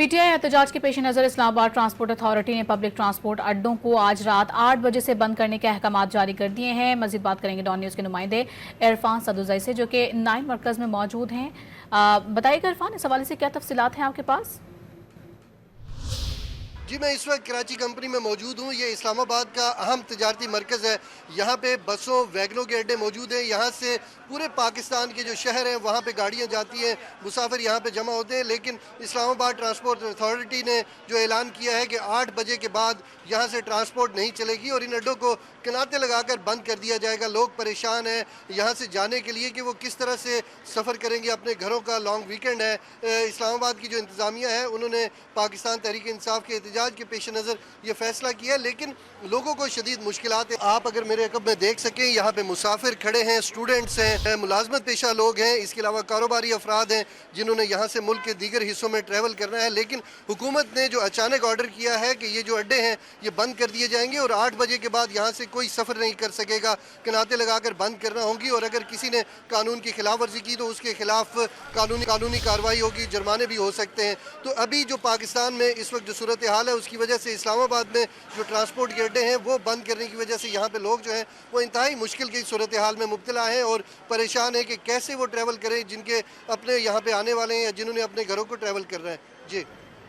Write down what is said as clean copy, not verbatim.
P T I एहतजाज के पेश नज़र इस्लामाबाद ट्रांसपोर्ट अथॉरिटी ने पब्लिक ट्रांसपोर्ट अड्डों को आज रात 8 बजे से बंद करने के अहकाम जारी कर दिए हैं। मजीद बात करेंगे डॉन न्यूज़ के नुमाइंदे इरफान सदुज़ई से, जो कि 9 मरकज़ में मौजूद हैं। बताइएगा इरफान, इस हवाले से क्या तफसीलात हैं आपके पास? जी, मैं इस वक्त कराची कंपनी में मौजूद हूँ। ये इस्लामाबाद का अहम तजारती मरकज़ है। यहाँ पे बसों वैगनों के अड्डे मौजूद हैं। यहाँ से पूरे पाकिस्तान के जो शहर हैं वहाँ पे गाड़ियाँ जाती हैं, मुसाफिर यहाँ पे जमा होते हैं। लेकिन इस्लामाबाद ट्रांसपोर्ट अथॉरिटी ने जो ऐलान किया है कि 8 बजे के बाद यहाँ से ट्रांसपोर्ट नहीं चलेगी और इन अड्डों को किनारे लगाकर बंद कर दिया जाएगा। लोग परेशान हैं यहाँ से जाने के लिए कि वो किस तरह से सफ़र करेंगे अपने घरों का। लॉन्ग वीकेंड है। इस्लामाबाद की जो इंतज़ामिया है उन्होंने पाकिस्तान तहरीक इंसाफ के एहतजाज के पेश नज़र ये फैसला किया, लेकिन लोगों को शदीद मुश्किलात है। आप अगर मेरे अकब में देख सकें, यहाँ पे मुसाफिर खड़े हैं, स्टूडेंट्स हैं, मुलाजमत पेशा लोग हैं, इसके अलावा कारोबारी अफराद हैं जिन्होंने यहाँ से मुल्क के दीगर हिस्सों में ट्रैवल करना है। लेकिन हुकूमत ने जो अचानक ऑर्डर किया है कि ये जो अड्डे हैं ये बंद कर दिए जाएंगे और 8 बजे के बाद यहाँ से कोई सफ़र नहीं कर सकेगा, किनारे लगाकर बंद करना होगी। और अगर किसी ने कानून की खिलाफ वर्जी की तो उसके खिलाफ कानूनी कार्रवाई होगी, जुर्माने भी हो सकते हैं। तो अभी जो पाकिस्तान में इस वक्त जो सूरत हाल है उसकी वजह से इस्लामाबाद में जो ट्रांसपोर्ट के अड्डे हैं वो बंद करने की वजह से यहाँ पे लोग जो हैं वो इंतहाई मुश्किल की सूरत हाल में मुब्तला हैं और परेशान है कि कैसे वो ट्रैवल करें जिनके अपने यहाँ पे आने वाले हैं या जिन्होंने अपने घरों को ट्रैवल करना है। जी।